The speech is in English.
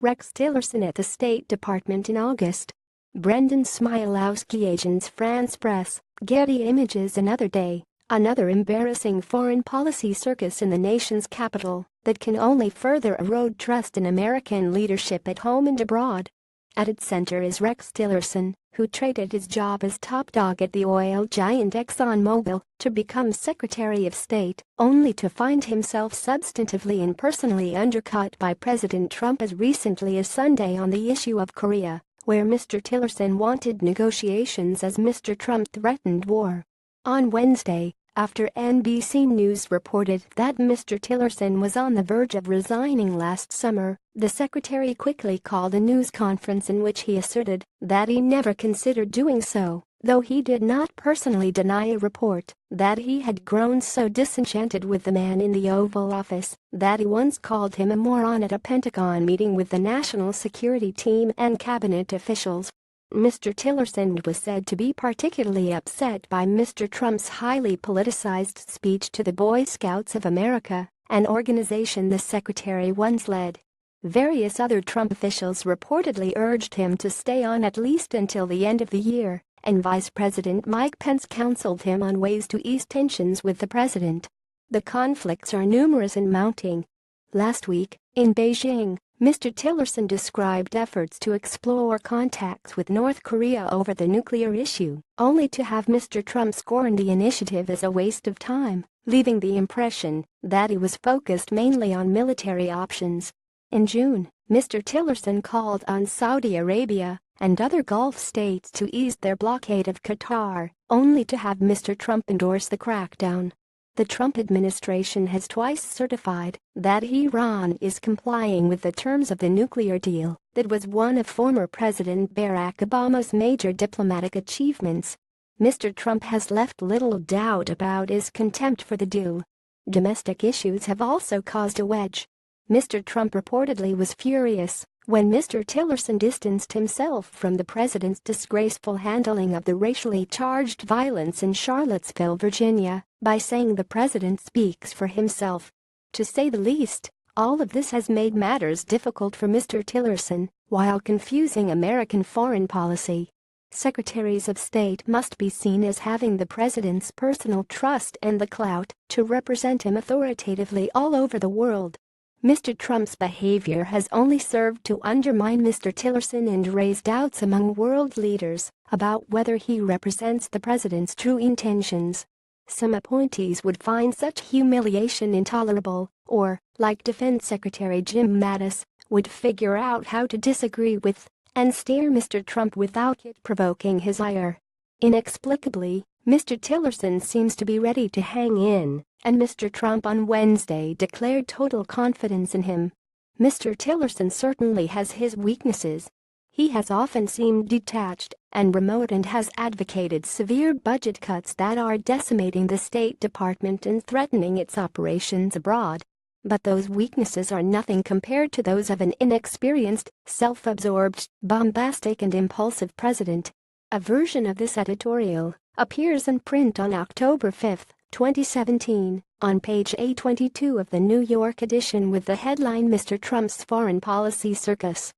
Rex Tillerson at the State Department in August. Brendan Smilowski, Agence France Presse, Getty Images. Another day, another embarrassing foreign policy circus in the nation's capital that can only further erode trust in American leadership at home and abroad. At its center is Rex Tillerson, who traded his job as top dog at the oil giant ExxonMobil to become Secretary of State, only to find himself substantively and personally undercut by President Trump as recently as Sunday on the issue of Korea, where Mr. Tillerson wanted negotiations as Mr. Trump threatened war. On Wednesday, after NBC News reported that Mr. Tillerson was on the verge of resigning last summer, the secretary quickly called a news conference in which he asserted that he never considered doing so, though he did not personally deny a report that he had grown so disenchanted with the man in the Oval Office that he once called him a moron at a Pentagon meeting with the national security team and cabinet officials. Mr. Tillerson was said to be particularly upset by Mr. Trump's highly politicized speech to the Boy Scouts of America, an organization the secretary once led. Various other Trump officials reportedly urged him to stay on at least until the end of the year, and Vice President Mike Pence counseled him on ways to ease tensions with the president. The conflicts are numerous and mounting. Last week, in Beijing, Mr. Tillerson described efforts to explore contacts with North Korea over the nuclear issue, only to have Mr. Trump scorn the initiative as a waste of time, leaving the impression that he was focused mainly on military options. In June, Mr. Tillerson called on Saudi Arabia and other Gulf states to ease their blockade of Qatar, only to have Mr. Trump endorse the crackdown. The Trump administration has twice certified that Iran is complying with the terms of the nuclear deal that was one of former President Barack Obama's major diplomatic achievements. Mr. Trump has left little doubt about his contempt for the deal. Domestic issues have also caused a wedge. Mr. Trump reportedly was furious when Mr. Tillerson distanced himself from the president's disgraceful handling of the racially charged violence in Charlottesville, Virginia, by saying the president speaks for himself. To say the least, all of this has made matters difficult for Mr. Tillerson, while confusing American foreign policy. Secretaries of State must be seen as having the president's personal trust and the clout to represent him authoritatively all over the world. Mr. Trump's behavior has only served to undermine Mr. Tillerson and raise doubts among world leaders about whether he represents the president's true intentions. Some appointees would find such humiliation intolerable, or, like Defense Secretary Jim Mattis, would figure out how to disagree with and steer Mr. Trump without it provoking his ire. Inexplicably, Mr. Tillerson seems to be ready to hang in, and Mr. Trump on Wednesday declared total confidence in him. Mr. Tillerson certainly has his weaknesses. He has often seemed detached and remote and has advocated severe budget cuts that are decimating the State Department and threatening its operations abroad. But those weaknesses are nothing compared to those of an inexperienced, self-absorbed, bombastic and impulsive president. A version of this editorial appears in print on October 5, 2017, on page A22 of the New York edition with the headline "Mr. Trump's Foreign Policy Circus."